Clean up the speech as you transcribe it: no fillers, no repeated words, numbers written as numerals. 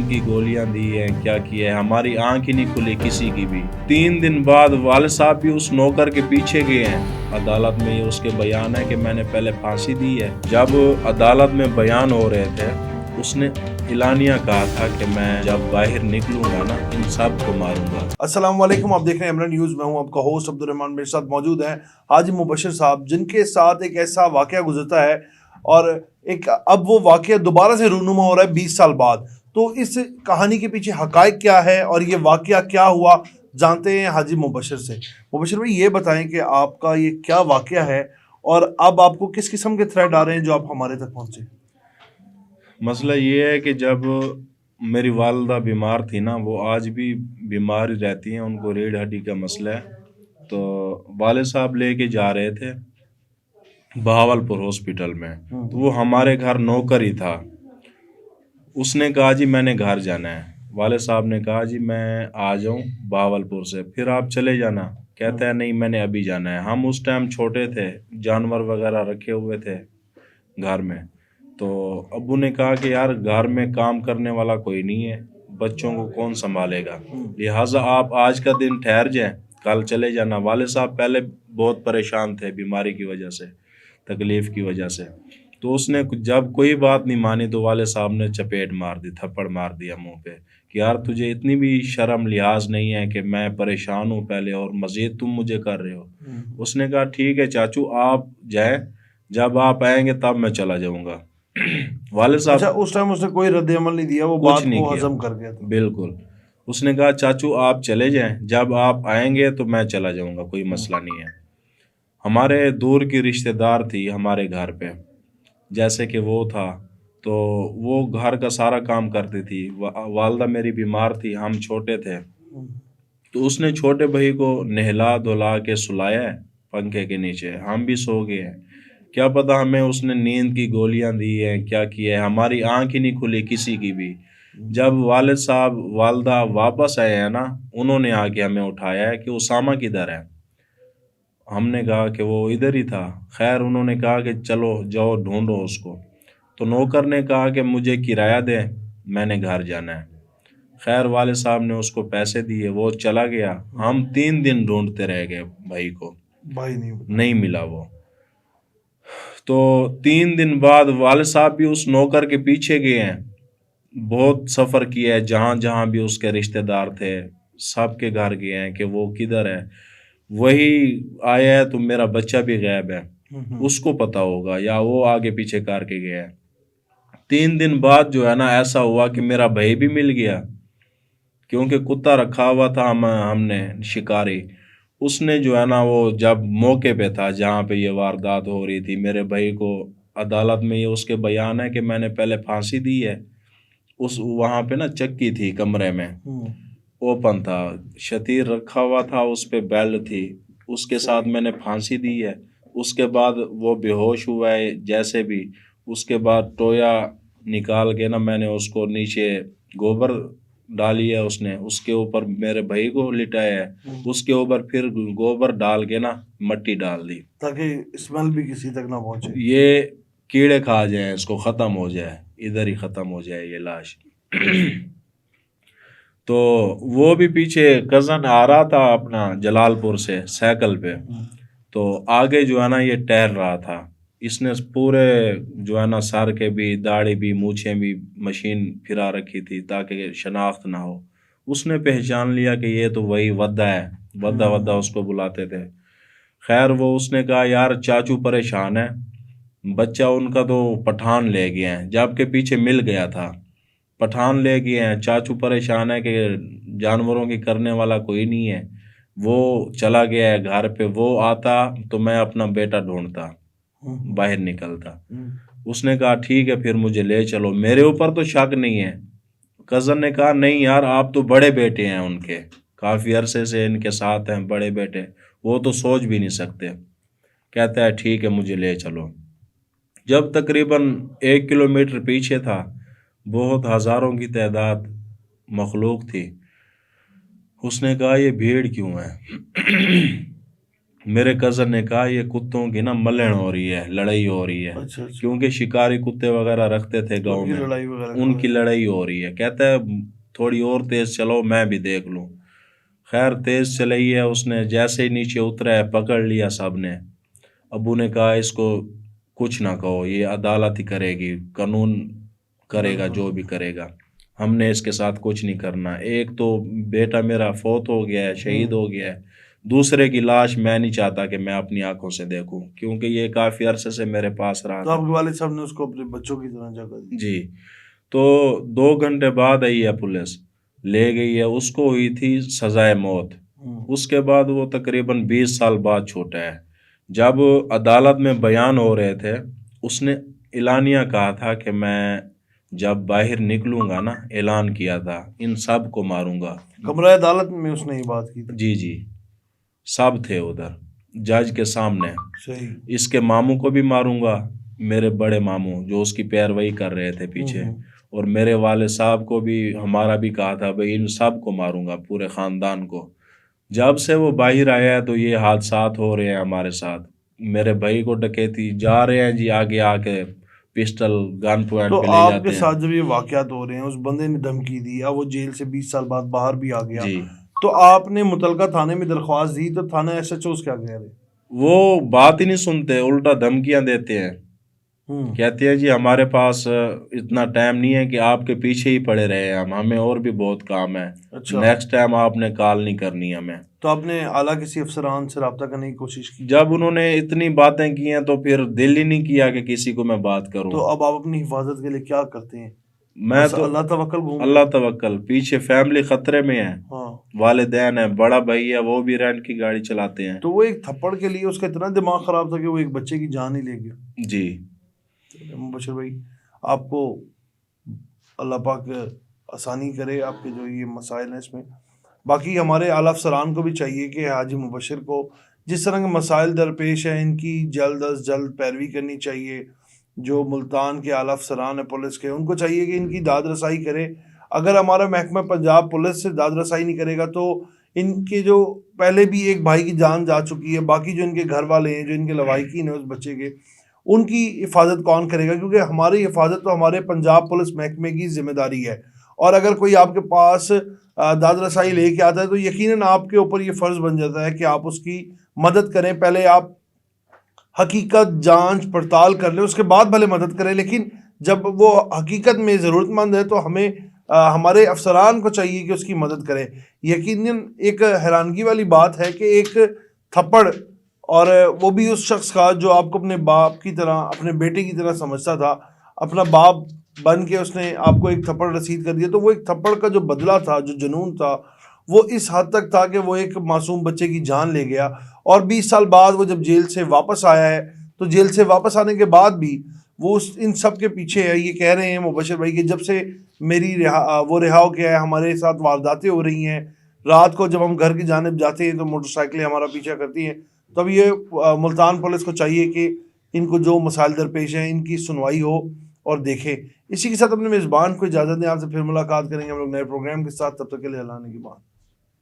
نیند کی گولیاں دی ہیں، کیا کیا ہے، ہماری آنکھ ہی نہیں کھلی کسی کی بھی۔ 3 دن بعد والد صاحب بھی اس نوکر کے پیچھے گئے ہیں۔ عدالت میں یہ اس کے بیان ہے کہ میں نے پہلے پھانسی دی ہے۔ جب عدالت میں بیان ہو رہے تھے اس نے اعلانیہ کہا تھا کہ میں جب باہر نکلوں گا نا ان سب کو ماروں گا۔ السلام علیکم، آپ دیکھ رہے ہیں عمران نیوز، میں ہوں آپ کا ہوسٹ عبدالرحمان۔ میرے ساتھ موجود ہیں حاجی مبشر صاحب، جن کے ساتھ ایک ایسا واقعہ گزرتا ہے اور اب وہ واقعہ دوبارہ سے رونما ہو رہا ہے 20 سال بعد۔ تو اس کہانی کے پیچھے حقائق کیا ہے اور یہ واقعہ کیا ہوا، جانتے ہیں حاجی مبشر سے۔ مبشر بھائی، یہ بتائیں کہ آپ کا یہ کیا واقعہ ہے اور اب آپ کو کس قسم کے تھریٹ آ رہے ہیں جو آپ ہمارے تک پہنچے؟ مسئلہ یہ ہے کہ جب میری والدہ بیمار تھی نا، وہ آج بھی بیمار ہی رہتی ہیں، ان کو ریڑھ ہڈی کا مسئلہ ہے۔ تو والد صاحب لے کے جا رہے تھے بہاولپور ہاسپٹل میں، تو وہ ہمارے گھر نوکر ہی تھا۔ اس نے کہا جی میں نے گھر جانا ہے۔ والد صاحب نے کہا جی میں آ جاؤں بہاولپور سے، پھر آپ چلے جانا۔ کہتا ہے نہیں میں نے ابھی جانا ہے۔ ہم اس ٹائم چھوٹے تھے، جانور وغیرہ رکھے ہوئے تھے گھر میں، تو ابو نے کہا کہ یار گھر میں کام کرنے والا کوئی نہیں ہے، بچوں کو کون سنبھالے گا، لہٰذا آپ آج کا دن ٹھہر جائیں، کل چلے جانا۔ والد صاحب پہلے بہت پریشان تھے بیماری کی وجہ سے، تکلیف کی وجہ سے، تو اس نے جب کوئی بات نہیں مانی تو والد صاحب نے چپیٹ مار دی، تھپڑ مار دیا منہ پہ کہ یار تجھے اتنی بھی شرم لحاظ نہیں ہے کہ میں پریشان ہوں پہلے اور مزید تم مجھے کر رہے ہو۔ اس نے کہا ٹھیک ہے چاچو آپ جائیں، جب آپ آئیں گے تب میں چلا جاؤں گا۔ والد صاحب اچھا، اس ٹائم اس نے کوئی رد عمل نہیں دیا، وہ بات کو ہضم کر گیا تھا؟ بالکل۔ اس نے کہا چاچو آپ چلے جائیں، جب آپ آئیں گے تو میں چلا جاؤں گا، کوئی مسئلہ نہیں ہے۔ ہمارے دور کی رشتہ دار تھی ہمارے گھر پہ، جیسے کہ وہ تھا تو وہ گھر کا سارا کام کرتی تھی۔ والدہ میری بیمار تھی، ہم چھوٹے تھے، تو اس نے چھوٹے بھائی کو نہلا دھلا کے سلایا ہے پنکھے کے نیچے، ہم بھی سو گئے ہیں۔ کیا پتا ہمیں اس نے نیند کی گولیاں دی ہیں، کیا کیا ہے، ہماری آنکھ ہی نہیں کھلی کسی کی بھی۔ جب والد صاحب والدہ واپس آئے ہیں نا، انہوں نے آ کے ہمیں اٹھایا ہے کہ اسامہ کدھر ہے۔ ہم نے کہا کہ وہ ادھر ہی تھا۔ خیر انہوں نے کہا کہ چلو جاؤ ڈھونڈو اس کو، تو نوکر نے کہا کہ مجھے کرایہ دے، میں نے گھر جانا ہے۔ خیر والد صاحب نے اس کو پیسے دیے، وہ چلا گیا۔ ہم 3 دن ڈھونڈتے رہ گئے بھائی کو، بھائی نہیں ملا وہ۔ تو 3 دن بعد والد صاحب بھی اس نوکر کے پیچھے گئے ہیں، بہت سفر کیا ہے، جہاں جہاں بھی اس کے رشتہ دار تھے سب کے گھر گئے ہیں کہ وہ کدھر ہے۔ وہی آیا ہے تو میرا بچہ بھی غائب ہے، اس کو پتا ہوگا یا وہ آگے پیچھے کر کے گیا ہے۔ 3 دن بعد جو ہے نا ایسا ہوا کہ میرا بھائی بھی مل گیا، کیونکہ کتا رکھا ہوا تھا ہم نے شکاری۔ اس نے جو ہے نا وہ جب موقع پہ تھا جہاں پہ یہ واردات ہو رہی تھی، میرے بھائی کو عدالت میں یہ اس کے بیان ہے کہ میں نے پہلے پھانسی دی ہے۔ وہاں پہ نا چکی تھی کمرے میں، اوپن تھا، شتیر رکھا ہوا تھا، اس پہ بیل تھی، اس کے ساتھ میں نے پھانسی دی ہے۔ اس کے بعد وہ بے ہوش ہوا ہے جیسے بھی، اس کے بعد ٹویا نکال کے نا میں نے اس کو نیچے گوبر ڈالی ہے، اس نے اس کے اوپر میرے بھائی کو لٹایا ہے، اس کے اوپر پھر گوبر ڈال کے نا مٹی ڈال دی تاکہ اسمیل بھی کسی تک نہ پہنچے، یہ کیڑے کھا جائیں، اس کو ختم ہو جائے، ادھر ہی ختم ہو جائے یہ لاش۔ تو وہ بھی پیچھے کزن آ رہا تھا اپنا جلال پور سے سائیکل پہ، تو آگے جو ہے نا یہ ٹہل رہا تھا۔ اس نے پورے جو ہے نا سر کے بھی، داڑھی بھی، مونچھیں بھی مشین پھرا رکھی تھی تاکہ شناخت نہ ہو۔ اس نے پہچان لیا کہ یہ تو وہی ودا ہے، ودا اس کو بلاتے تھے۔ خیر وہ اس نے کہا یار چاچو پریشان ہے، بچہ ان کا تو پٹھان لے گئے ہیں، جب کے پیچھے مل گیا تھا، پٹھان لے گئے ہیں، چاچو پریشان ہے کہ جانوروں کی کرنے والا کوئی نہیں ہے، وہ چلا گیا ہے گھر پہ، وہ آتا تو میں اپنا بیٹا ڈھونڈتا، باہر نکلتا۔ اس نے کہا ٹھیک ہے پھر مجھے لے چلو، میرے اوپر تو شک نہیں ہے۔ کزن نے کہا نہیں یار آپ تو بڑے بیٹے ہیں ان کے، کافی عرصے سے ان کے ساتھ ہیں، بڑے بیٹے، وہ تو سوچ بھی نہیں سکتے۔ کہتا ہے ٹھیک ہے مجھے لے چلو۔ جب تقریباً 1 کلومیٹر پیچھے تھا، بہت ہزاروں کی تعداد مخلوق تھی۔ اس نے کہا یہ بھیڑ کیوں ہے؟ میرے کزن نے کہا یہ کتوں کی نا ملن ہو رہی ہے، لڑائی ہو رہی ہے، اچھا اچھا، کیونکہ شکاری کتے وغیرہ رکھتے تھے تو ان گاؤں کی میں، لڑائی وغیرہ ان کا کی لڑائی ہو رہی ہے، کہتا ہے تھوڑی اور تیز چلو میں بھی دیکھ لوں۔ خیر تیز چلی ہے، اس نے جیسے ہی نیچے اترا ہے پکڑ لیا سب نے۔ ابو نے کہا اس کو کچھ نہ کہو، یہ عدالت ہی کرے گی، قانون کرے گا جو بھی کرے گا، ہم نے اس کے ساتھ کچھ نہیں کرنا۔ ایک تو بیٹا میرا فوت ہو گیا ہے، شہید ہو گیا ہے، دوسرے کی لاش میں نہیں چاہتا کہ میں اپنی آنکھوں سے دیکھوں، کیونکہ یہ کافی عرصے سے میرے پاس رہا تو تھا۔ آپ کے والد صاحب نے اس کو اپنے بچوں کی طرح جگہ دی؟ جی، تو 2 گھنٹے بعد آئی ہے پولیس، لے گئی ہے، اس کو ہوئی تھی سزائے موت، اس کے بعد وہ تقریباً 20 سال بعد چھوٹا ہے۔ جب عدالت میں بیان ہو رہے تھے، اس نے اعلانیہ کہا تھا کہ میں جب باہر نکلوں گا نا، اعلان کیا تھا ان سب کو ماروں گا۔ کمرہ عدالت میں اس نے یہ بات کی تھی؟ جی جی، سب تھے ادھر جج کے سامنے، صحیح۔ اس کے ماموں کو بھی ماروں گا، میرے بڑے ماموں جو اس کی پیروئی کر رہے تھے پیچھے، اور میرے والد صاحب کو بھی، ہمارا بھی کہا تھا بھائی ان سب کو ماروں گا، پورے خاندان کو۔ جب سے وہ باہر آیا ہے تو یہ حادثات ہو رہے ہیں ہمارے ساتھ، میرے بھائی کو ڈکیتی جا رہے ہیں جی، آگے آ کے پسٹل گن پوائنٹ تو پہ لے آپ کے جاتے ہیں۔ ساتھ جب یہ واقعات ہو رہے ہیں، اس بندے نے دھمکی دی، اب وہ جیل سے 20 سال بعد باہر بھی آ گیا، جی، تو آپ نے متعلقہ تھانے میں درخواست دی، تو تھانہ ایس ایچ اوز کیا کہہ رہے؟ وہ بات ہی نہیں سنتے، الٹا دھمکیاں دیتے ہیں، کہتے ہیں جی ہمارے پاس اتنا ٹائم نہیں ہے کہ آپ کے پیچھے ہی پڑے رہے، ہمیں اور بھی بہت کام ہے، اچھا، نیکسٹ ٹائم آپ نے کال نہیں کرنی ہمیں۔ تو آپ نے اعلیٰ کسی افسران سے رابطہ کرنے کی کوشش کی؟ جب انہوں نے اتنی باتیں کی ہیں تو پھر دل ہی نہیں کیا کہ کسی کو میں بات کروں۔ تو اب آپ اپنی حفاظت کے لیے کیا کرتے ہیں؟ میں بس تو اللہ توکل گھوم رہے اللہ ہیں؟ توکل، پیچھے فیملی خطرے میں ہے، ہاں، والدین ہیں، بڑا بھائی ہے وہ بھی رینٹ کی گاڑی چلاتے ہیں۔ تو وہ ایک تھپڑ کے لیے اس کا اتنا دماغ خراب تھا کہ وہ ایک بچے کی جان ہی لے گیا۔ جی، مبشر بھائی، آپ کو اللہ پاک آسانی کرے آپ کے جو یہ مسائل ہیں اس میں۔ باقی ہمارے اعلیٰ افسران کو بھی چاہیے کہ حاجی مبشر کو جس طرح کے مسائل درپیش ہیں ان کی جلد از جلد پیروی کرنی چاہیے۔ جو ملتان کے اعلیٰ افسران ہیں پولیس کے، ان کو چاہیے کہ ان کی داد رسائی کرے۔ اگر ہمارا محکمہ پنجاب پولیس سے داد رسائی نہیں کرے گا تو ان کے جو پہلے بھی ایک بھائی کی جان جا چکی ہے، باقی جو ان کے گھر والے ہیں، جو ان کے لواحقین ہیں اس بچے کے، ان کی حفاظت کون کرے گا؟ کیونکہ ہماری حفاظت تو ہمارے پنجاب پولیس محکمے کی ذمہ داری ہے، اور اگر کوئی آپ کے پاس داد رسائی لے کے آتا ہے تو یقیناً آپ کے اوپر یہ فرض بن جاتا ہے کہ آپ اس کی مدد کریں۔ پہلے آپ حقیقت جانچ پڑتال کر لیں، اس کے بعد بھلے مدد کریں، لیکن جب وہ حقیقت میں ضرورت مند ہے تو ہمیں ہمارے افسران کو چاہیے کہ اس کی مدد کریں۔ یقیناً ایک حیرانگی والی بات ہے کہ ایک تھپڑ، اور وہ بھی اس شخص کا جو آپ کو اپنے باپ کی طرح، اپنے بیٹے کی طرح سمجھتا تھا، اپنا باپ بن کے اس نے آپ کو ایک تھپڑ رسید کر دیا، تو وہ ایک تھپڑ کا جو بدلہ تھا، جو جنون تھا، وہ اس حد تک تھا کہ وہ ایک معصوم بچے کی جان لے گیا۔ اور 20 سال بعد وہ جب جیل سے واپس آیا ہے تو جیل سے واپس آنے کے بعد بھی وہ ان سب کے پیچھے ہے۔ یہ کہہ رہے ہیں مبشر بھائی کہ جب سے وہ رہا ہو گیا ہے، ہمارے ساتھ وارداتیں ہو رہی ہیں، رات کو جب ہم گھر کی جانب جاتے ہیں تو موٹر سائیکلیں ہمارا پیچھا کرتی ہیں۔ تب یہ ملتان پولیس کو چاہیے کہ ان کو جو مسائل درپیش ہیں ان کی سنوائی ہو اور دیکھیں۔ اسی کے ساتھ اپنے میزبان کو اجازت دیں، آپ سے پھر ملاقات کریں گے ہم لوگ نئے پروگرام کے ساتھ، تب تک کے لیے اللہ نے کی بات۔